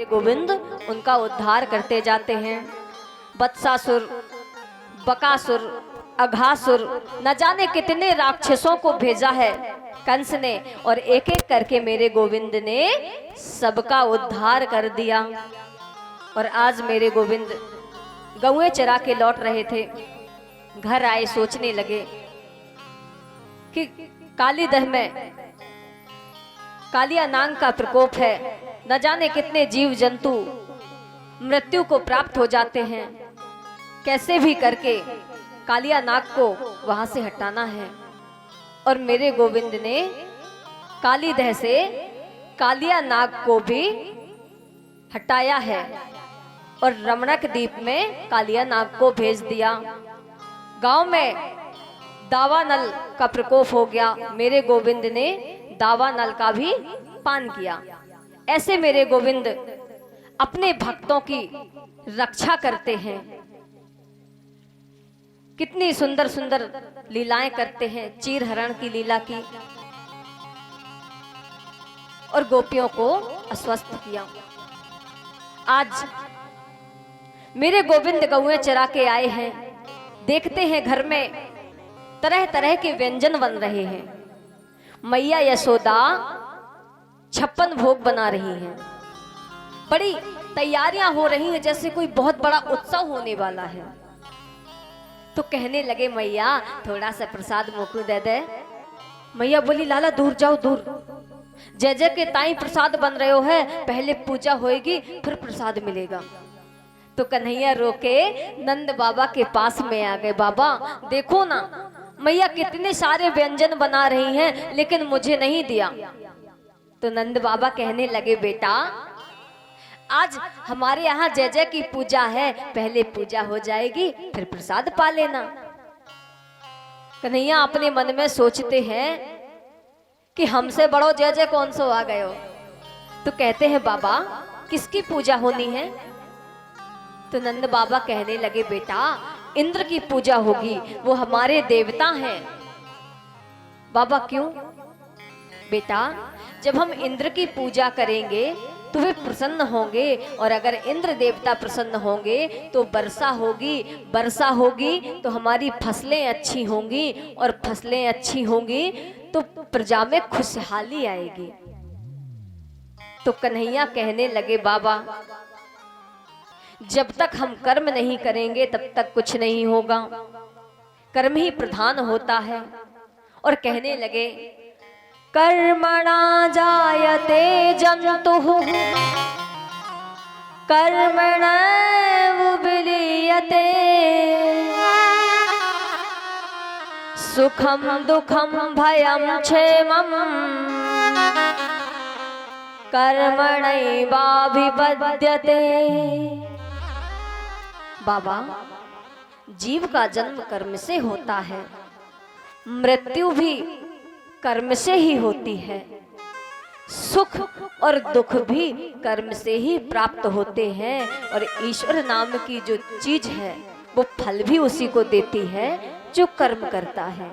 मेरे गोविंद उनका उद्धार करते जाते हैं। वत्सासुर, बकासुर, अघासुर, न जाने कितने राक्षसों को भेजा है कंस ने, और एक एक करके मेरे गोविंद ने सबका उद्धार कर दिया। और आज मेरे गोविंद गौएं चरा के लौट रहे थे, घर आए, सोचने लगे कि कालीदह में कालिया नाग का प्रकोप है, न जाने कितने जीव जंतु मृत्यु को प्राप्त हो जाते हैं, कैसे भी करके कालिया नाग को वहां से हटाना है। और मेरे गोविंद ने कालीदह से कालिया नाग को भी हटाया है और रमणक द्वीप में कालिया नाग को भेज दिया। गांव में दावानल का प्रकोप हो गया, मेरे गोविंद ने दावानल का भी पान किया। ऐसे मेरे गोविंद अपने भक्तों की रक्षा करते हैं, कितनी सुंदर सुंदर लीलाएं करते हैं, चीर हरण की लीला की और गोपियों को अस्वस्थ किया। आज मेरे गोविंद गौएं चरा के आए हैं, देखते हैं घर में तरह तरह के व्यंजन बन रहे हैं। मैया यशोदा 56 भोग बना रही हैं, बड़ी तैयारियां हो रही हैं, जैसे कोई बहुत बड़ा उत्सव होने वाला है। तो कहने लगे मैया थोड़ा सा प्रसाद मोको दे दे। मैया बोली लाला दूर जाओ दूर, जय जय के ताई प्रसाद बन रहे हो है, पहले पूजा होएगी फिर प्रसाद मिलेगा। तो कन्हैया रोके नंद बाबा के पास में आ गए, बाबा देखो ना मैया कितने सारे व्यंजन बना रही हैं लेकिन मुझे नहीं दिया। तो नंद बाबा कहने लगे बेटा आज हमारे यहाँ जय जय की पूजा है, पहले पूजा हो जाएगी फिर प्रसाद पा लेना। कन्हैया अपने मन में सोचते हैं कि हमसे बड़ो जय जय कौन सो आ गए हो। तो कहते हैं बाबा किसकी पूजा होनी है। तो नंद बाबा कहने लगे बेटा इंद्र की पूजा होगी, वो हमारे देवता हैं। बाबा क्यों? बेटा जब हम इंद्र की पूजा करेंगे तो वे प्रसन्न होंगे, और अगर इंद्र देवता प्रसन्न होंगे तो वर्षा होगी, वर्षा होगी तो हमारी फसलें अच्छी होंगी, और फसलें अच्छी होंगी तो प्रजा में खुशहाली आएगी। तो कन्हैया कहने लगे बाबा जब तक हम कर्म नहीं करेंगे तब तक कुछ नहीं होगा, कर्म ही प्रधान होता है। और कहने लगे कर्मणा जायते जन्तुः कर्मणैव विलीयते, सुखम दुखम भयम क्षेमम कर्मणैवाभिपद्यते। बाबा जीव का जन्म कर्म से होता है, मृत्यु भी कर्म से ही होती है, सुख और दुख भी कर्म से ही प्राप्त होते हैं, और ईश्वर नाम की जो चीज है वो फल भी उसी को देती है जो कर्म करता है।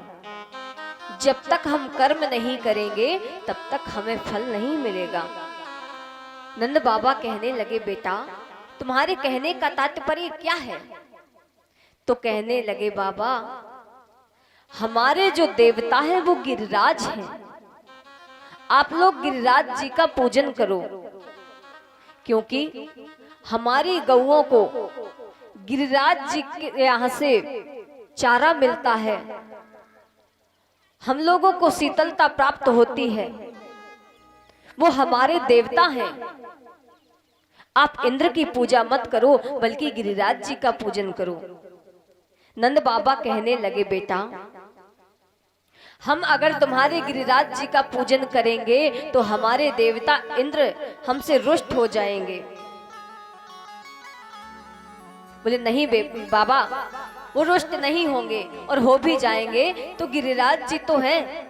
जब तक हम कर्म नहीं करेंगे तब तक हमें फल नहीं मिलेगा। नंद बाबा कहने लगे बेटा तुम्हारे कहने का तात्पर्य क्या है? तो कहने लगे बाबा हमारे जो देवता है वो गिरिराज हैं, आप लोग गिरिराज जी का पूजन करो, क्योंकि हमारी गौओं को गिरिराज जी के यहाँ से चारा मिलता है, हम लोगों को शीतलता प्राप्त होती है, वो हमारे देवता हैं। आप इंद्र की पूजा मत करो बल्कि गिरिराज जी का पूजन करो। नंद बाबा कहने लगे बेटा हम अगर तुम्हारे गिरिराज जी का पूजन करेंगे तो हमारे देवता इंद्र हमसे रुष्ट हो जाएंगे। बोले नहीं बाबा वो रुष्ट नहीं होंगे, और हो भी जाएंगे तो गिरिराज जी तो हैं,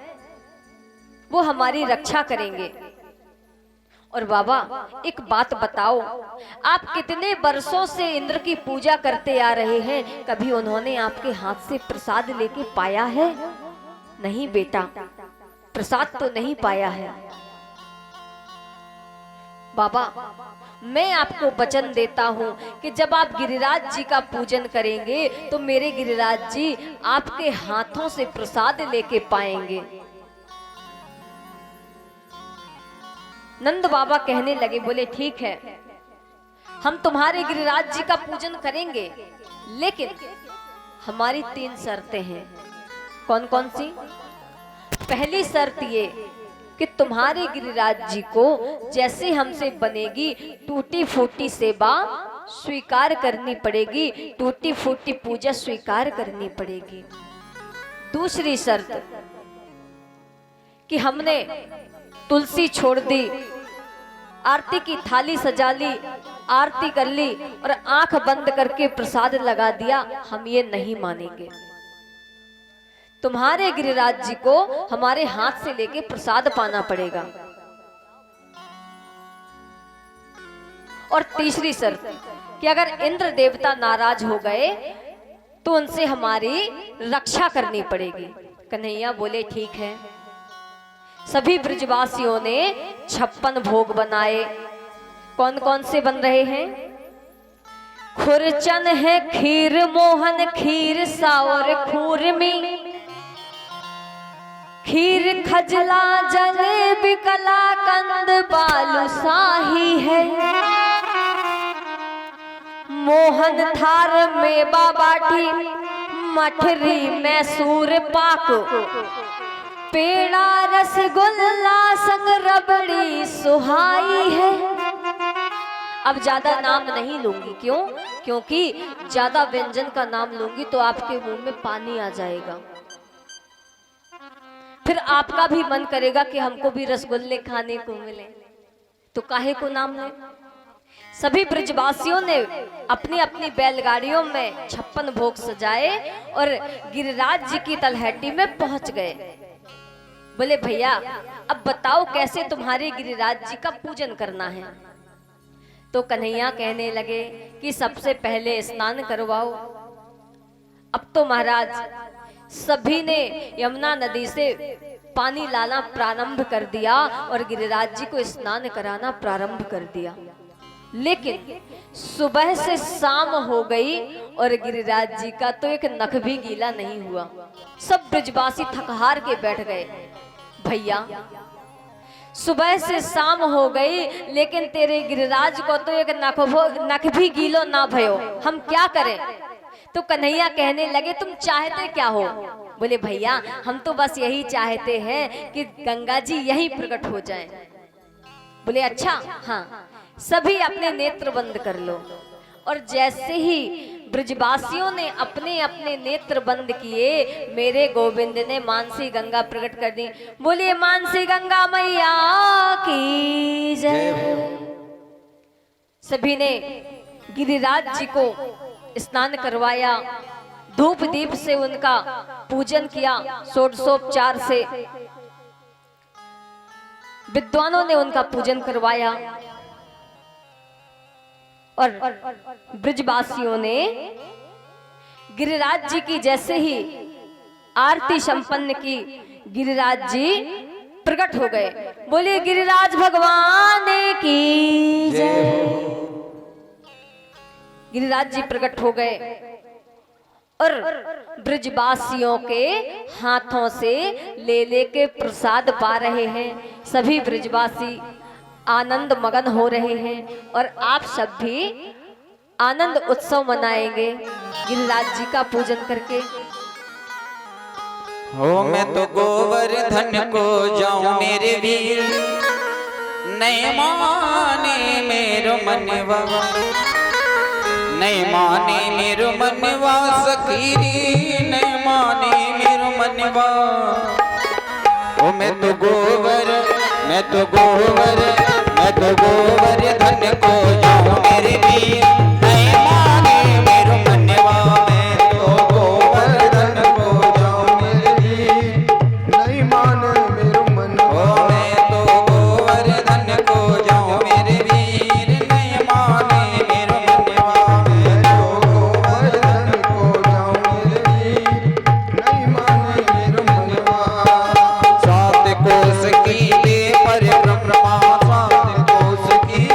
वो हमारी रक्षा करेंगे। और बाबा एक बात बताओ, आप कितने वर्षों से इंद्र की पूजा करते आ रहे हैं, कभी उन्होंने आपके हाथ से प्रसाद लेके पाया है? नहीं बेटा, प्रसाद तो नहीं पाया है। बाबा, मैं आपको वचन देता हूं कि जब आप गिरिराज जी का पूजन करेंगे तो मेरे गिरिराज जी आपके हाथों से प्रसाद लेके पाएंगे। नंद बाबा कहने लगे, बोले ठीक है, हम तुम्हारे गिरिराज जी का पूजन करेंगे, लेकिन हमारी 3 शर्तें हैं। कौन कौन सी? पहली शर्त ये कि तुम्हारे गिरिराज जी को जैसे हमसे बनेगी टूटी फूटी सेवा स्वीकार करनी पड़ेगी, टूटी फूटी पूजा स्वीकार करनी पड़ेगी। दूसरी शर्त कि हमने तुलसी छोड़ दी, आरती की थाली सजा ली, आरती कर ली और आंख बंद करके प्रसाद लगा दिया, हम ये नहीं मानेंगे। तुम्हारे गिरिराज जी को हमारे हाथ से लेके प्रसाद पाना पड़ेगा। और तीसरी शर्त कि अगर इंद्र देवता नाराज हो गए तो उनसे हमारी रक्षा करनी पड़ेगी। कन्हैया बोले ठीक है। सभी ब्रजवासियों ने 56 भोग बनाए। कौन कौन से बन रहे हैं? खुरचन है, खीर मोहन, खीर सावर खूरमी, खीर खजला जलेबी कलाकंद बालूशाही है, मोहन थार में बाबाठी, मठरी मैसूर पाक, पेड़ा रसगुल्ला संग रबड़ी सुहाई है। अब ज्यादा नाम नहीं लूंगी, क्यों? क्योंकि ज्यादा व्यंजन का नाम लूंगी तो आपके मुंह में पानी आ जाएगा, फिर आपका भी मन करेगा कि हमको भी रसगुल्ले खाने को मिले, तो काहे को नाम ले। सभी ब्रजवासियों ने अपनी अपनी बैलगाड़ियों में 56 भोग सजाए और गिरिराज जी की तलहटी में पहुंच गए। बोले भैया अब बताओ कैसे तुम्हारे गिरिराज जी का पूजन करना है। तो कन्हैया कहने लगे कि सबसे पहले स्नान करवाओ। अब तो महाराज सभी ने यमुना नदी से पानी लाना प्रारंभ कर दिया और गिरिराज जी को स्नान कराना प्रारंभ कर दिया। लेकिन सुबह से शाम हो गई और गिरिराज जी का तो एक नख भी गीला नहीं हुआ। सब ब्रजवासी थकहार के बैठ गए। भैया सुबह से शाम हो गई लेकिन तेरे गिरिराज को तो एक नख भी गीलो ना भयो, हम क्या करें। तो कन्हैया कहने लगे तुम चाहते क्या हो। बोले भैया हम तो बस यही चाहते हैं कि गंगा जी यही प्रकट हो जाएं। बोले अच्छा हाँ, सभी अपने नेत्र बंद कर लो। और जैसे ही ब्रजवासियों ने अपने अपने नेत्र बंद किए, मेरे गोविंद ने मानसी गंगा प्रकट कर दी। बोलिए मानसी गंगा मैया की जय। सभी ने गिरिराज जी को स्नान करवाया, धूप दीप से उनका पूजन किया, षोडशोपचार से विद्वानों ने उनका पूजन करवाया और ब्रजवासियों ने गिरिराज जी की जैसे ही आरती संपन्न की, गिरिराज जी प्रकट हो गए। बोले गिरिराज भगवान की जय। गिरिराज जी प्रकट हो गए और ब्रजवासियों के हाथों से ले लेके प्रसाद पा रहे हैं। सभी ब्रजवासी आनंद मगन हो रहे हैं और आप सब भी आनंद उत्सव मनाएंगे गिरिराज जी का पूजन करके। हो मैं तो गोवर्धन को जाऊं मेरे वीर, नहीं माने मेरो मनवा, नहीं माने मेरो मनवा सखी, नहीं माने मेरो मनवा। ओ मैं तो गोवर्धन को जाऊं मेरे वीर, नहीं माने मेरो मनवा। मैं तो गोवर्धन को जाऊं मेरे वीर, नहीं माने मेरो मनवा। मैं तो गोवर्धन को जाऊं मेरे वीर, नहीं माने मेरो मनवा। मैं तो गोवर्धन को जाऊं मेरे वीर, नहीं माने मेरो मनवा। सात कोस की ले पर ब्रह्मा, सात कोस की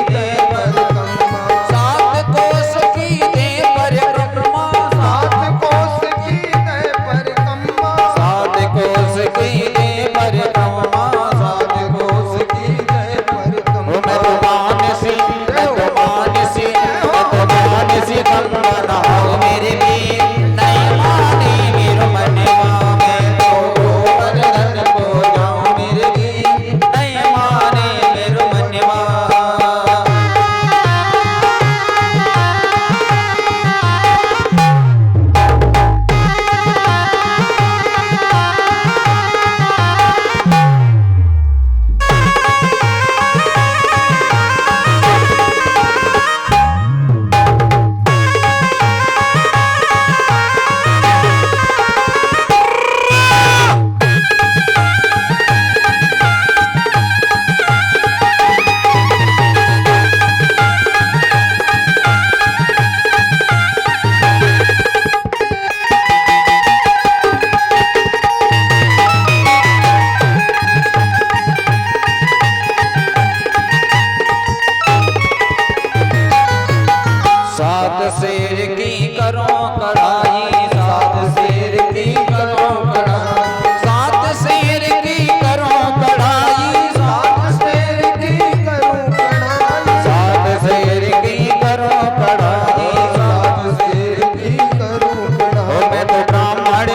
शेर की करो कढ़ाई, सात शेर की करो कढ़ाई, सात शेर की करो कढ़ाई, सात शेर की करो कढ़ाई, सात शेर की करो कढ़ाई, सात शेर की करो कढ़ाई। मैं तो ब्राह्मण,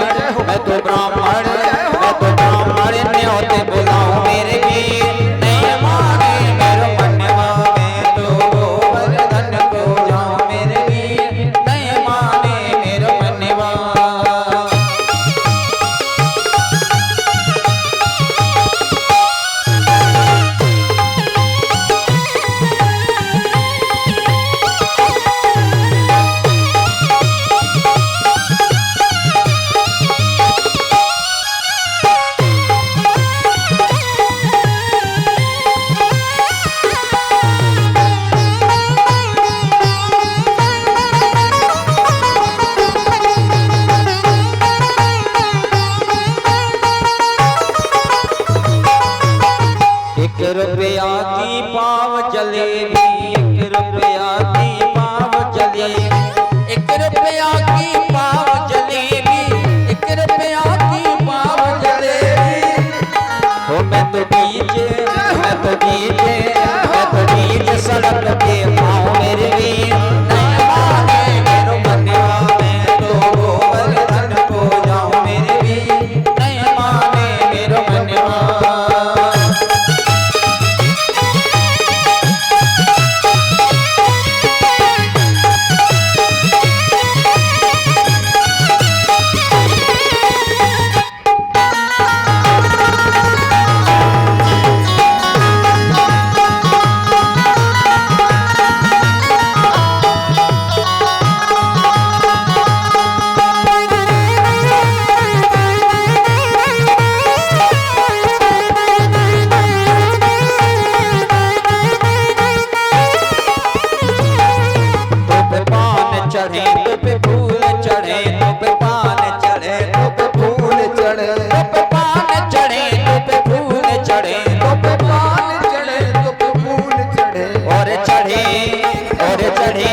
मैं तो ब्राह्मण, मैं तो ब्राह्मण न्योते बुलाऊं मेरे वीर, नहीं माने मेरो मनवा, मैं तो गोवर्धन को जाऊं मेरे वीर, नहीं माने मेरो मनवा। एक रुपया की पाव जलेबी, एक रुपया की पाव जलेबी, एक रुपया की पाव जलेबी, एक रुपया की पाव जलेबी। हो मैं तो बीच, मैं तो बीच, मैं तो बीच सड़क पे पाऊं मेरे वीर, नहीं माने मेरो मनवा, मैं तो गोवर्धन को जाऊं मेरे वीर, नहीं माने मेरो मनवा। चढ़े तो पे फूल चढ़े, तो पे पान चढ़े, तो पे फूल चढ़े, तो पे पान चढ़े, तो पे फूल चढ़े, तो पे पान चढ़े, तो पे फूल चढ़े, और चढ़े, और चढ़े,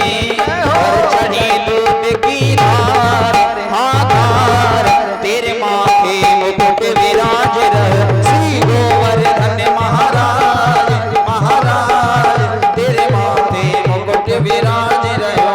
और चढ़े दूध की धार, हाँ धार, तेरे माथे मुकुट विराज रहे, श्री गोवर्धन महाराज, महाराज, तेरे माथे मुकुट विराज रहे।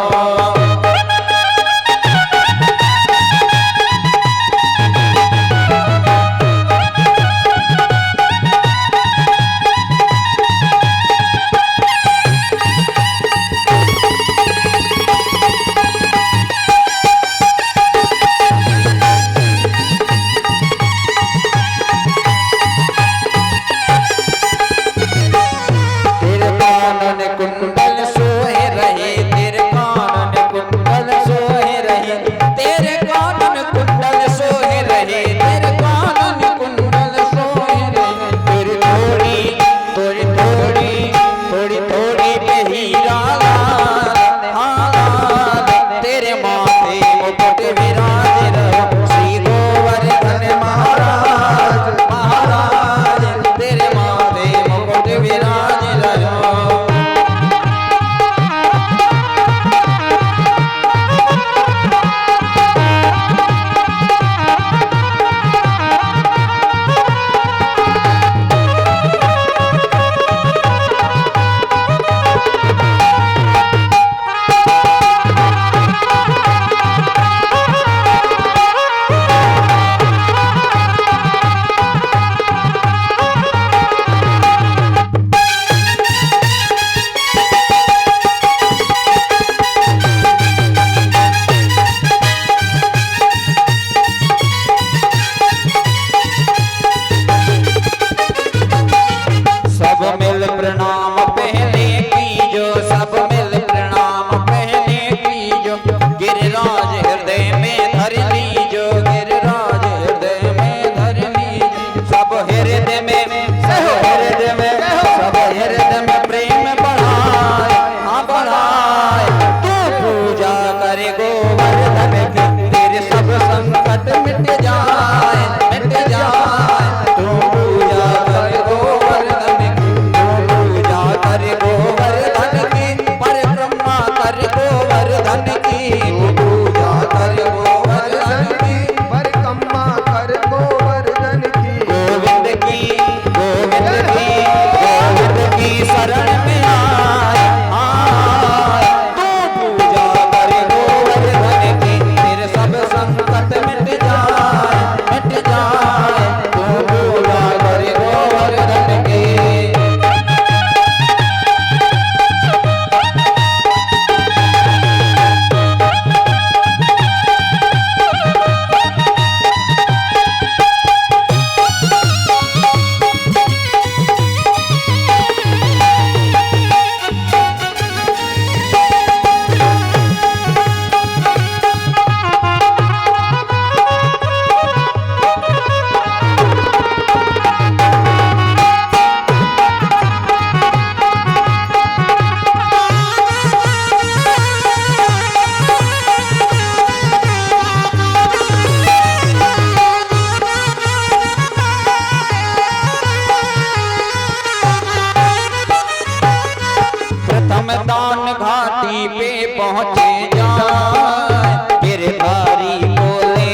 घाटी पे पहुँचे जाए, गिरधारी बोले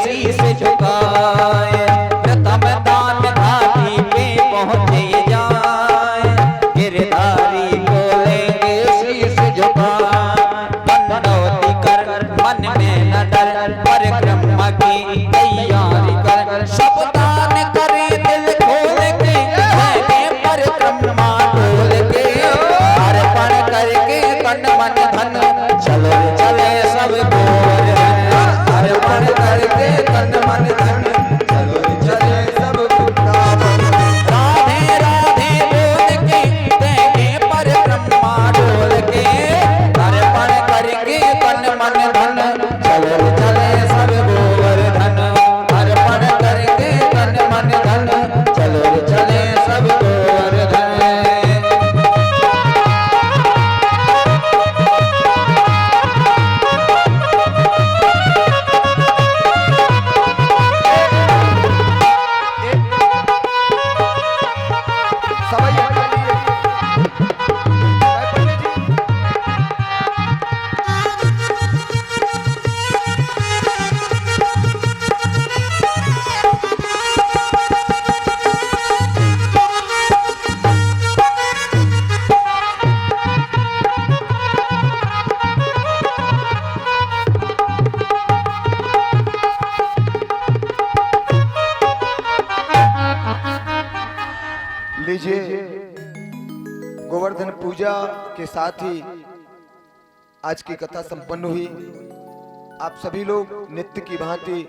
शीश झुकाए। प्रथम दान घाटी पे पहुँचे जाए, गिरधारी बोले शीश झुकाए। दंडवती कर मन में न डर, परिक्रमा की तैयारी कर। सब दान करे दिल खोल के, मैंने परिक्रमा डोल के। अर्पण करके तन मन धन, चलो चले सब गोर धन। अर्पण करके तन मन धन, चलो चले सब वृंदावन। राधे राधे बोल के देंगे परिक्रमा डोल के। अर्पण करके तन मन धन, चलो चले सब गोवर्धन। अर्पण करके तन मन धन, चलो चले सब गोवर्धन। लीजिए, गोवर्धन पूजा के साथ ही आज की कथा संपन्न हुई। आप सभी लोग नित्य की भांति